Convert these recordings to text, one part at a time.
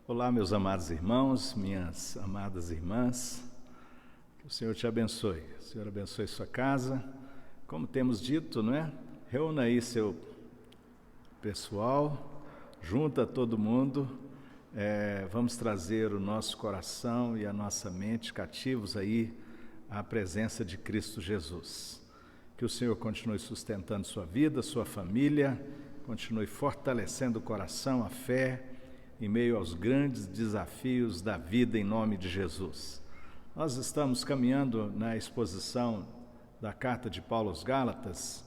Olá, meus amados irmãos, minhas amadas irmãs, que o Senhor te abençoe, o Senhor abençoe sua casa, como temos dito, não é? Reúna aí seu pessoal, junta todo mundo, vamos trazer o nosso coração e a nossa mente cativos aí à presença de Cristo Jesus. Que o Senhor continue sustentando sua vida, sua família, continue fortalecendo o coração, a fé, em meio aos grandes desafios da vida em nome de Jesus. Nós estamos caminhando na exposição da carta de Paulo aos Gálatas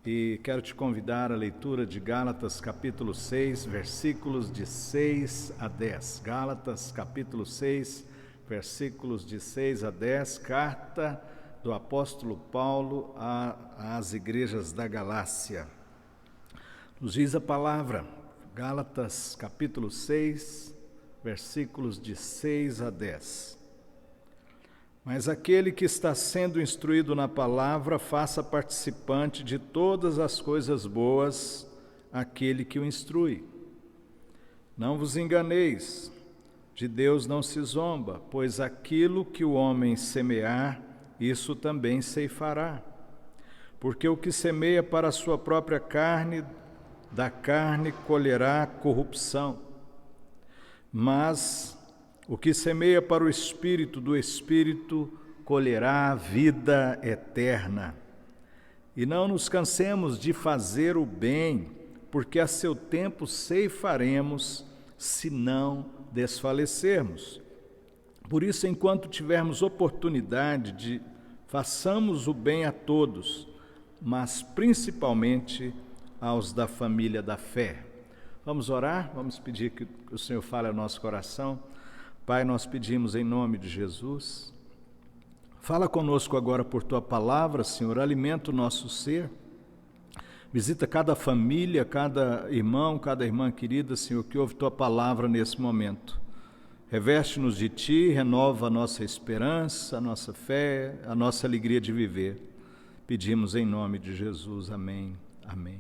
e quero te convidar à leitura de Gálatas capítulo 6, versículos de 6 a 10. Gálatas capítulo 6, versículos de 6 a 10, carta do apóstolo Paulo às igrejas da Galácia. Nos diz a palavra, Gálatas capítulo 6, versículos de 6 a 10. Mas aquele que está sendo instruído na palavra, faça participante de todas as coisas boas aquele que o instrui. Não vos enganeis, de Deus não se zomba, pois aquilo que o homem semear, isso também ceifará. Porque o que semeia para a sua própria carne, da carne colherá corrupção, mas o que semeia para o Espírito, do Espírito colherá vida eterna. E não nos cansemos de fazer o bem, porque a seu tempo ceifaremos, se não desfalecermos. Por isso, enquanto tivermos oportunidade, façamos o bem a todos, mas principalmente aos da família da fé. Vamos orar, vamos pedir que o Senhor fale ao nosso coração. Pai, nós pedimos em nome de Jesus, fala conosco agora por Tua palavra, Senhor, alimenta o nosso ser, visita cada família, cada irmão, cada irmã querida, Senhor, que ouve Tua palavra nesse momento. Reveste-nos de Ti, renova a nossa esperança, a nossa fé, a nossa alegria de viver. Pedimos em nome de Jesus, amém, amém.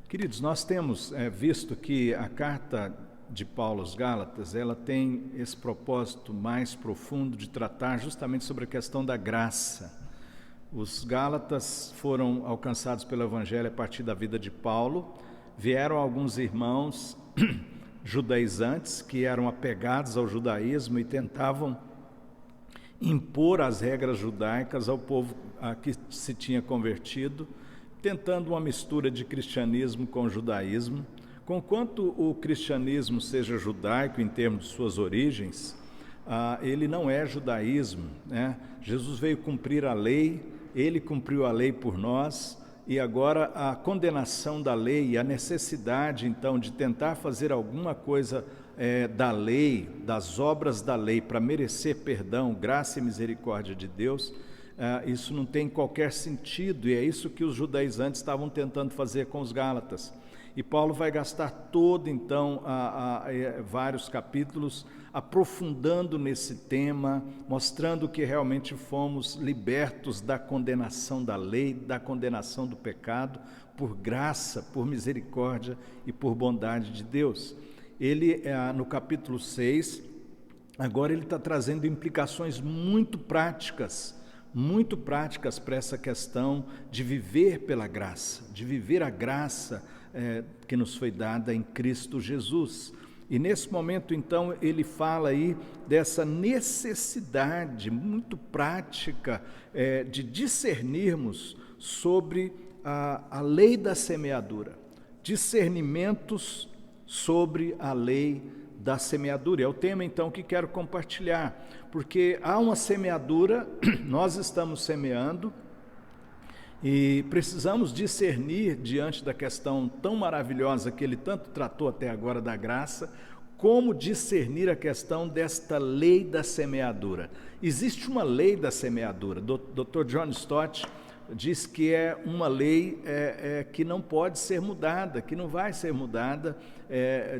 Queridos, nós temos visto que a carta de Paulo aos Gálatas, ela tem esse propósito mais profundo de tratar justamente sobre a questão da graça. Os Gálatas foram alcançados pelo Evangelho a partir da vida de Paulo, vieram alguns irmãos judaizantes que eram apegados ao judaísmo e tentavam impor as regras judaicas ao povo a que se tinha convertido, tentando uma mistura de cristianismo com judaísmo. Conquanto o cristianismo seja judaico em termos de suas origens, ele não é judaísmo, né? Jesus veio cumprir a lei, ele cumpriu a lei por nós, e agora a condenação da lei e a necessidade, então, de tentar fazer alguma coisa da lei, das obras da lei, para merecer perdão, graça e misericórdia de Deus, isso não tem qualquer sentido, e é isso que os judaizantes estavam tentando fazer com os Gálatas. E Paulo vai gastar todo, então, vários capítulos aprofundando nesse tema, mostrando que realmente fomos libertos da condenação da lei, da condenação do pecado, por graça, por misericórdia e por bondade de Deus. Ele, no capítulo 6, agora ele está trazendo implicações muito práticas para essa questão de viver pela graça, de viver a graça que nos foi dada em Cristo Jesus. E nesse momento, então, ele fala aí dessa necessidade muito prática de discernirmos sobre a lei da semeadura, discernimentos sobre a lei da semeadura. É o tema, então, que quero compartilhar, porque há uma semeadura, nós estamos semeando, e precisamos discernir diante da questão tão maravilhosa que ele tanto tratou até agora da graça, como discernir a questão desta lei da semeadura. Existe uma lei da semeadura. Dr. John Stott diz que é uma lei que não pode ser mudada, que não vai ser mudada,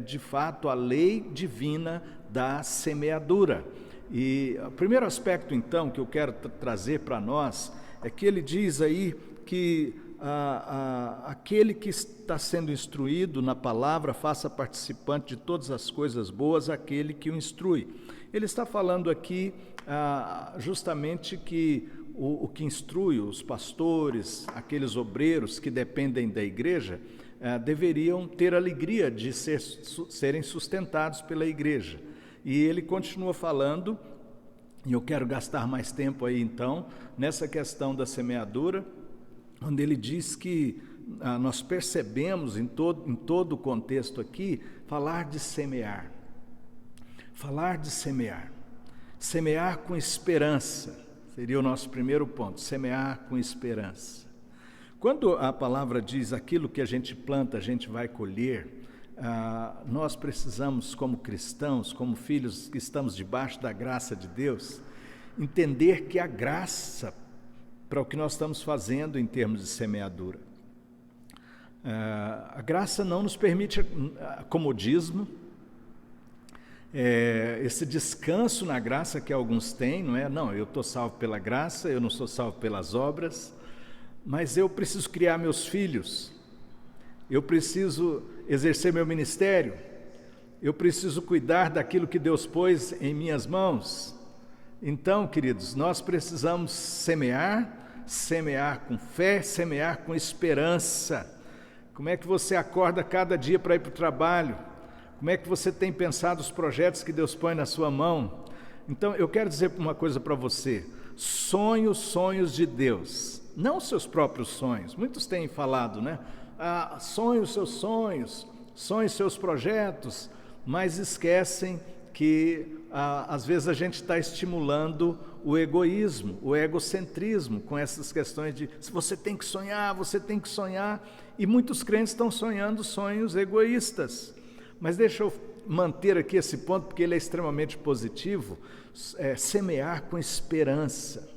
de fato, a lei divina da semeadura. E o primeiro aspecto, então, que eu quero trazer para nós, é que ele diz aí que aquele que está sendo instruído na palavra faça participante de todas as coisas boas aquele que o instrui. Ele está falando aqui justamente que o que instrui os pastores, aqueles obreiros que dependem da igreja, deveriam ter alegria de serem sustentados pela igreja. E ele continua falando, e eu quero gastar mais tempo aí então, nessa questão da semeadura, onde ele diz que nós percebemos em todo o contexto aqui, falar de semear. Falar de semear. Semear com esperança, seria o nosso primeiro ponto, semear com esperança. Quando a palavra diz aquilo que a gente planta, a gente vai colher, nós precisamos, como cristãos, como filhos que estamos debaixo da graça de Deus, entender que a graça para o que nós estamos fazendo em termos de semeadura. A graça não nos permite comodismo, esse descanso na graça que alguns têm, não é? Não, eu estou salvo pela graça, eu não sou salvo pelas obras, mas eu preciso criar meus filhos, eu preciso exercer meu ministério, eu preciso cuidar daquilo que Deus pôs em minhas mãos. Então, queridos, nós precisamos semear com fé, semear com esperança. Como é que você acorda cada dia para ir para o trabalho? Como é que você tem pensado os projetos que Deus põe na sua mão? Então, eu quero dizer uma coisa para você. Sonhe os sonhos de Deus, não os seus próprios sonhos. Muitos têm falado, né? Sonhe os seus sonhos, sonhe os seus projetos, mas esquecem que às vezes a gente está estimulando o egoísmo, o egocentrismo, com essas questões de você tem que sonhar, e muitos crentes estão sonhando sonhos egoístas. Mas deixa eu manter aqui esse ponto, porque ele é extremamente positivo, semear com esperança,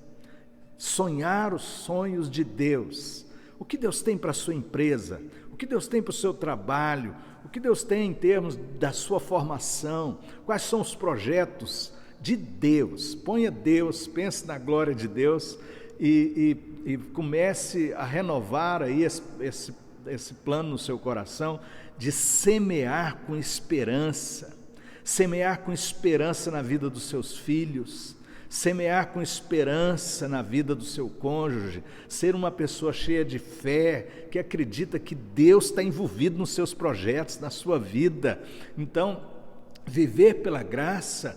sonhar os sonhos de Deus. O que Deus tem para a sua empresa, o que Deus tem para o seu trabalho, o que Deus tem em termos da sua formação, quais são os projetos de Deus. Ponha Deus, pense na glória de Deus e comece a renovar aí esse plano no seu coração de semear com esperança na vida dos seus filhos, semear com esperança na vida do seu cônjuge, ser uma pessoa cheia de fé, que acredita que Deus está envolvido nos seus projetos, na sua vida. Então, viver pela graça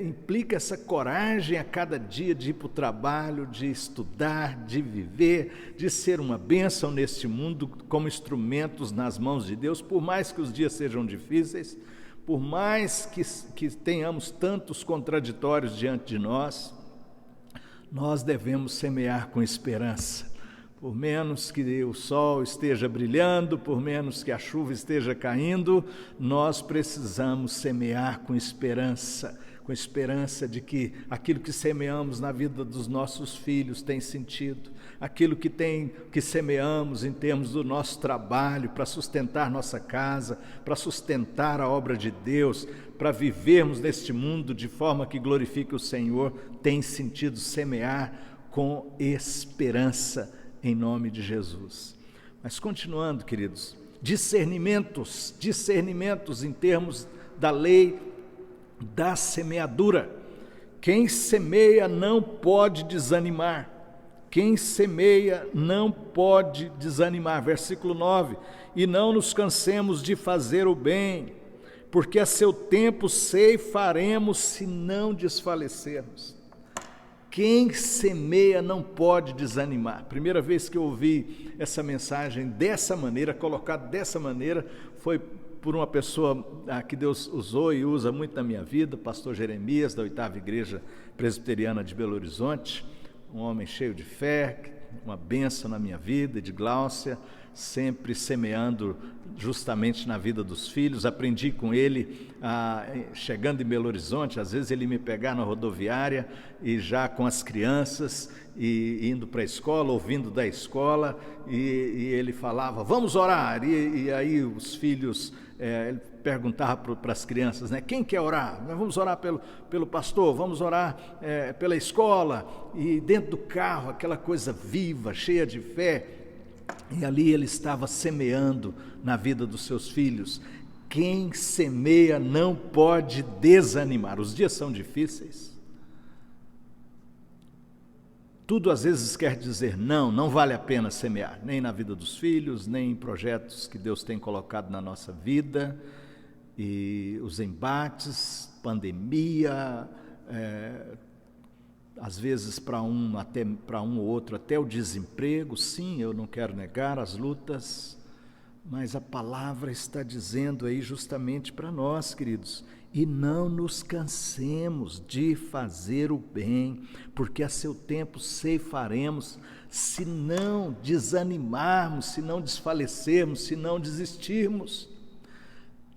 implica essa coragem a cada dia de ir para o trabalho, de estudar, de viver, de ser uma bênção neste mundo como instrumentos nas mãos de Deus, por mais que os dias sejam difíceis, por mais que tenhamos tantos contraditórios diante de nós devemos semear com esperança. Por menos que o sol esteja brilhando, por menos que a chuva esteja caindo, nós precisamos semear com esperança de que aquilo que semeamos na vida dos nossos filhos tem sentido, aquilo que semeamos em termos do nosso trabalho, para sustentar nossa casa, para sustentar a obra de Deus, para vivermos neste mundo de forma que glorifique o Senhor, tem sentido semear com esperança em nome de Jesus. Mas continuando, queridos, discernimentos em termos da lei da semeadura. Quem semeia não pode desanimar. Versículo 9. E não nos cansemos de fazer o bem, porque a seu tempo ceifaremos se não desfalecermos. Quem semeia não pode desanimar. Primeira vez que eu ouvi essa mensagem dessa maneira, colocada dessa maneira, foi por uma pessoa que Deus usou e usa muito na minha vida, pastor Jeremias, da 8ª Igreja Presbiteriana de Belo Horizonte, um homem cheio de fé, uma bênção na minha vida, de Gláucia, sempre semeando justamente na vida dos filhos. Aprendi com ele, chegando em Belo Horizonte, às vezes ele me pegar na rodoviária e já com as crianças, e indo para a escola, ouvindo da escola, e ele falava, vamos orar, e aí os filhos, ele perguntava para as crianças, né, quem quer orar? Nós vamos orar pelo pastor, vamos orar pela escola, e dentro do carro, aquela coisa viva, cheia de fé. E ali ele estava semeando na vida dos seus filhos. Quem semeia não pode desanimar. Os dias são difíceis. Tudo às vezes quer dizer não vale a pena semear, nem na vida dos filhos, nem em projetos que Deus tem colocado na nossa vida. E os embates, pandemia, às vezes para um ou outro até o desemprego. Sim, eu não quero negar as lutas, mas a palavra está dizendo aí justamente para nós, queridos, e não nos cansemos de fazer o bem, porque a seu tempo ceifaremos, se não desanimarmos, se não desfalecermos, se não desistirmos.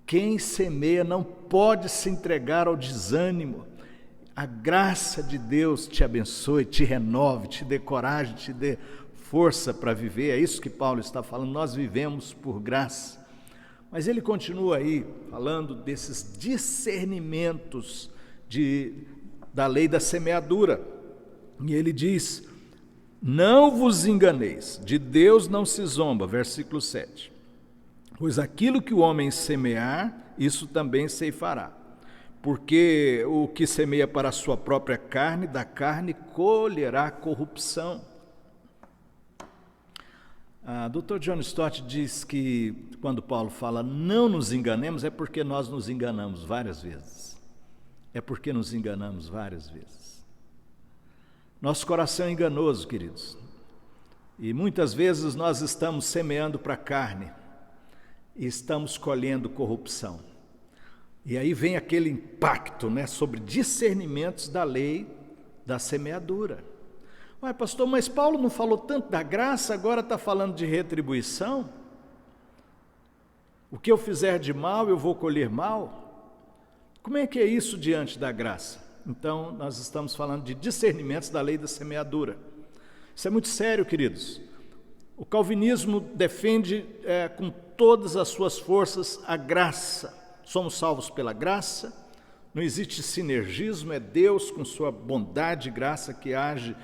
Quem semeia não pode se entregar ao desânimo. A graça de Deus te abençoe, te renove, te dê coragem, te dê força para viver. É isso que Paulo está falando, nós vivemos por graça. Mas ele continua aí falando desses discernimentos da lei da semeadura. E ele diz: não vos enganeis, de Deus não se zomba, versículo 7. Pois aquilo que o homem semear, isso também ceifará. Porque o que semeia para a sua própria carne, da carne colherá corrupção. Dr. John Stott diz que quando Paulo fala não nos enganemos, é porque nós nos enganamos várias vezes. É porque nos enganamos várias vezes. Nosso coração é enganoso, queridos. E muitas vezes nós estamos semeando para a carne e estamos colhendo corrupção. E aí vem aquele impacto, sobre discernimentos da lei da semeadura. Ué, pastor, mas Paulo não falou tanto da graça, agora está falando de retribuição? O que eu fizer de mal, eu vou colher mal? Como é que é isso diante da graça? Então, nós estamos falando de discernimentos da lei da semeadura. Isso é muito sério, queridos. O calvinismo defende com todas as suas forças a graça. Somos salvos pela graça, não existe sinergismo, é Deus com sua bondade e graça que age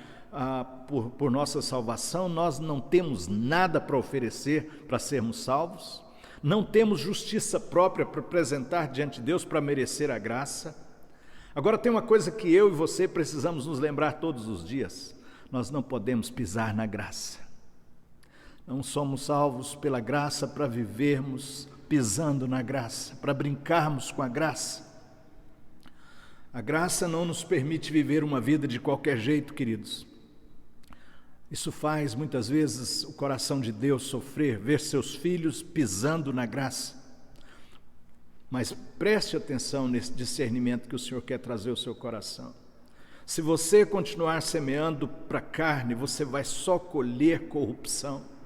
por nossa salvação. Nós não temos nada para oferecer para sermos salvos, não temos justiça própria para apresentar diante de Deus para merecer a graça. Agora tem uma coisa que eu e você precisamos nos lembrar todos os dias: nós não podemos pisar na graça. Não somos salvos pela graça para vivermos pisando na graça, para brincarmos com a graça. A graça não nos permite viver uma vida de qualquer jeito, queridos. Isso faz muitas vezes o coração de Deus sofrer, ver seus filhos pisando na graça. Mas preste atenção nesse discernimento que o Senhor quer trazer ao seu coração. Se você continuar semeando para a carne, você vai só colher corrupção.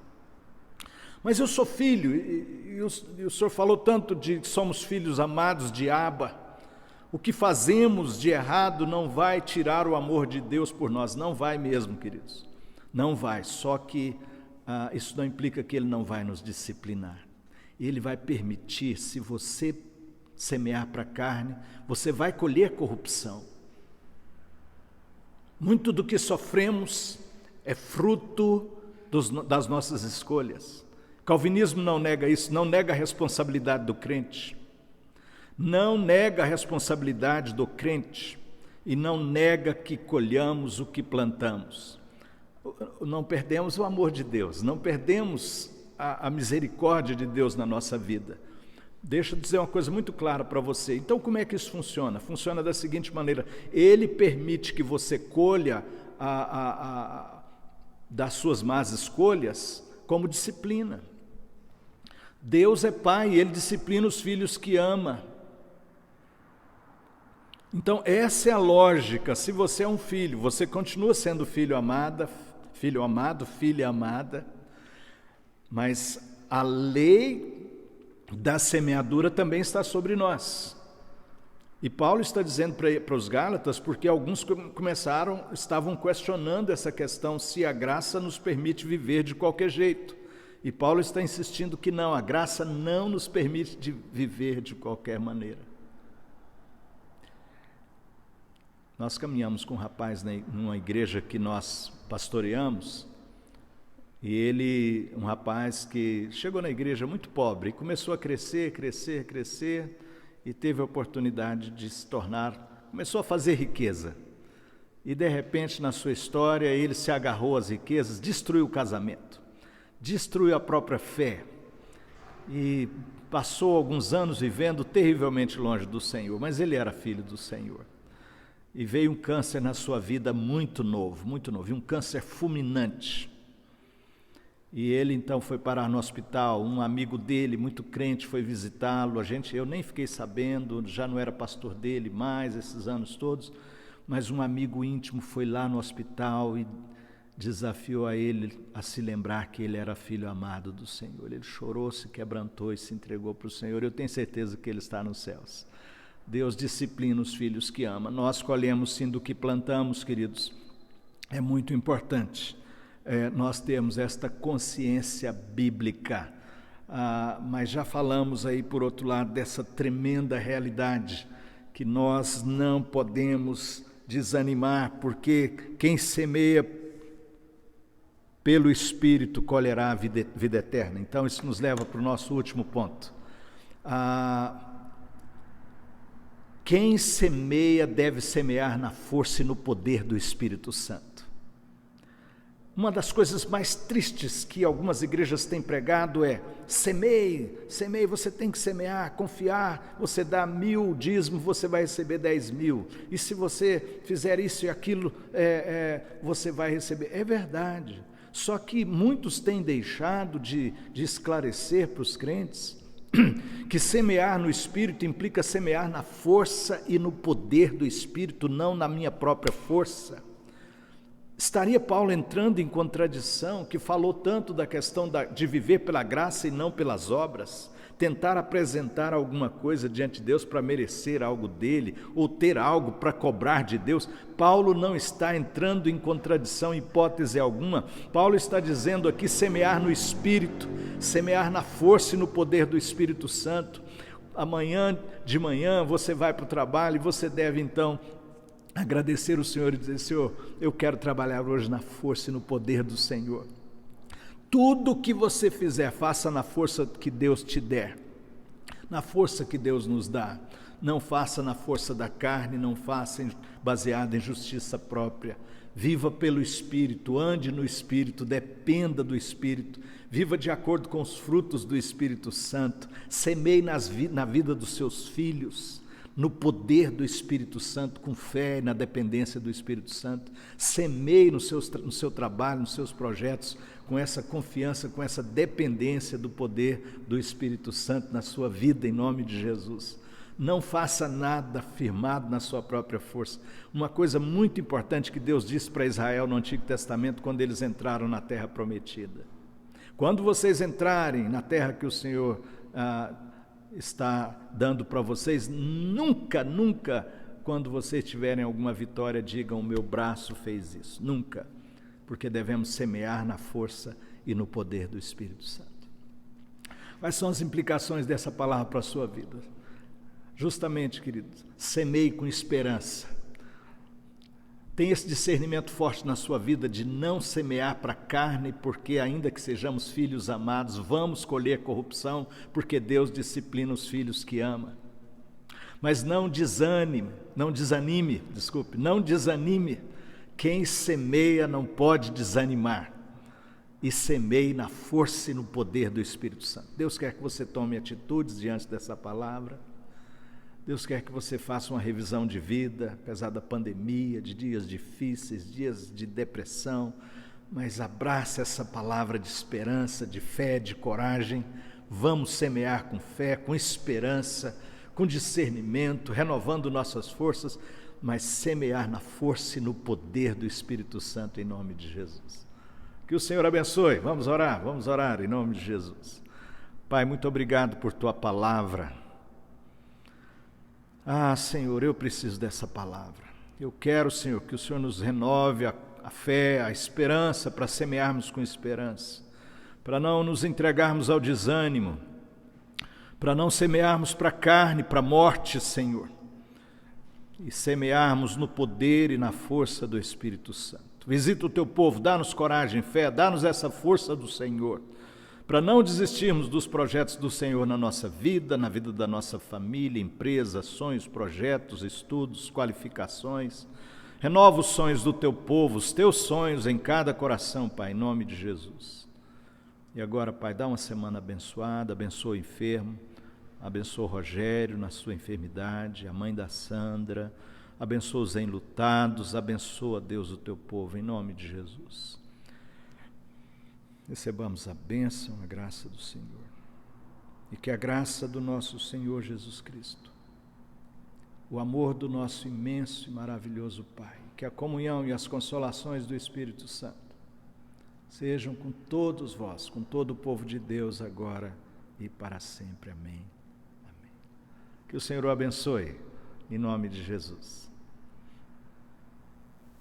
Mas eu sou filho, e o Senhor falou tanto de que somos filhos amados de Abba. O que fazemos de errado não vai tirar o amor de Deus por nós, não vai mesmo, queridos. Não vai, só que isso não implica que Ele não vai nos disciplinar. Ele vai permitir, se você semear para a carne, você vai colher corrupção. Muito do que sofremos é fruto das nossas escolhas. Calvinismo não nega isso, não nega a responsabilidade do crente, não nega a responsabilidade do crente e não nega que colhamos o que plantamos. Não perdemos o amor de Deus, não perdemos a misericórdia de Deus na nossa vida. Deixa eu dizer uma coisa muito clara para você. Então, como é que isso funciona? Funciona da seguinte maneira: Ele permite que você colha das suas más escolhas como disciplina. Deus é pai e Ele disciplina os filhos que ama. Então essa é a lógica. Se você é um filho, você continua sendo filho amado, filha amada, mas a lei da semeadura também está sobre nós. E Paulo está dizendo para os Gálatas, porque alguns estavam questionando essa questão, se a graça nos permite viver de qualquer jeito. E Paulo está insistindo que não, a graça não nos permite viver de qualquer maneira. Nós caminhamos com um rapaz numa igreja que nós pastoreamos, E ele, um rapaz que chegou na igreja muito pobre, e começou a crescer, e teve a oportunidade de se tornar, começou a fazer riqueza. E de repente, na sua história, ele se agarrou às riquezas, destruiu o casamento, destruiu a própria fé, e passou alguns anos vivendo terrivelmente longe do Senhor, mas ele era filho do Senhor. E veio um câncer na sua vida muito novo, e um câncer fulminante. E ele então foi parar no hospital, um amigo dele, muito crente, foi visitá-lo, eu nem fiquei sabendo, já não era pastor dele mais, esses anos todos, mas um amigo íntimo foi lá no hospital e desafiou a ele a se lembrar que ele era filho amado do Senhor. Ele chorou, se quebrantou e se entregou para o Senhor. Eu tenho certeza que ele está nos céus. Deus disciplina os filhos que ama. Nós colhemos sim do que plantamos, queridos. É muito importante nós temos esta consciência bíblica. Mas já falamos aí, por outro lado, dessa tremenda realidade que nós não podemos desanimar, porque quem semeia pelo Espírito colherá a vida eterna. Então isso nos leva para o nosso último ponto. Quem semeia deve semear na força e no poder do Espírito Santo. Uma das coisas mais tristes que algumas igrejas têm pregado é: semeie, você tem que semear, confiar, você dá 1.000 dízimo, você vai receber 10.000, e se você fizer isso e aquilo, você vai receber. É verdade, só que muitos têm deixado de esclarecer para os crentes que semear no Espírito implica semear na força e no poder do Espírito, não na minha própria força. Estaria Paulo entrando em contradição, que falou tanto da questão de viver pela graça e não pelas obras, tentar apresentar alguma coisa diante de Deus para merecer algo dele, ou ter algo para cobrar de Deus? Paulo não está entrando em contradição, hipótese alguma. Paulo está dizendo aqui semear no Espírito, semear na força e no poder do Espírito Santo. Amanhã de manhã você vai para o trabalho e você deve então agradecer o Senhor e dizer: Senhor, eu quero trabalhar hoje na força e no poder do Senhor. Tudo que você fizer, faça na força que Deus te der, na força que Deus nos dá. Não faça na força da carne, não faça baseado em justiça própria. Viva pelo Espírito, ande no Espírito, dependa do Espírito, viva de acordo com os frutos do Espírito Santo, semeie na vida dos seus filhos, no poder do Espírito Santo, com fé e na dependência do Espírito Santo. Semeie no seu trabalho, nos seus projetos, com essa confiança, com essa dependência do poder do Espírito Santo na sua vida, em nome de Jesus. Não faça nada firmado na sua própria força. Uma coisa muito importante que Deus disse para Israel no Antigo Testamento, quando eles entraram na terra prometida: quando vocês entrarem na terra que o Senhor está dando para vocês, nunca, quando vocês tiverem alguma vitória, digam: o meu braço fez isso. Nunca, porque devemos semear na força e no poder do Espírito Santo. Quais são as implicações dessa palavra para a sua vida? Justamente, queridos, semeie com esperança. Tem esse discernimento forte na sua vida de não semear para a carne, porque ainda que sejamos filhos amados, vamos colher corrupção, porque Deus disciplina os filhos que ama. Mas não desanime. Quem semeia não pode desanimar. E semeie na força e no poder do Espírito Santo. Deus quer que você tome atitudes diante dessa palavra. Deus quer que você faça uma revisão de vida, apesar da pandemia, de dias difíceis, dias de depressão, mas abrace essa palavra de esperança, de fé, de coragem. Vamos semear com fé, com esperança, com discernimento, renovando nossas forças, mas semear na força e no poder do Espírito Santo, em nome de Jesus. Que o Senhor abençoe. Vamos orar em nome de Jesus. Pai, muito obrigado por Tua palavra. Senhor, eu preciso dessa palavra. Eu quero, Senhor, que o Senhor nos renove a fé, a esperança, para semearmos com esperança, para não nos entregarmos ao desânimo, para não semearmos para a carne, para a morte, Senhor, e semearmos no poder e na força do Espírito Santo. Visita o teu povo, dá-nos coragem, fé, dá-nos essa força do Senhor, para não desistirmos dos projetos do Senhor na nossa vida, na vida da nossa família, empresa, sonhos, projetos, estudos, qualificações. Renova os sonhos do teu povo, os teus sonhos em cada coração, Pai, em nome de Jesus. E agora, Pai, dá uma semana abençoada, abençoa o enfermo, abençoa o Rogério na sua enfermidade, a mãe da Sandra, abençoa os enlutados, abençoa, Deus, o teu povo, em nome de Jesus. Recebamos a bênção, a graça do Senhor. E que a graça do nosso Senhor Jesus Cristo, o amor do nosso imenso e maravilhoso Pai, que a comunhão e as consolações do Espírito Santo sejam com todos vós, com todo o povo de Deus agora e para sempre. Amém. Amém. Que o Senhor o abençoe, em nome de Jesus.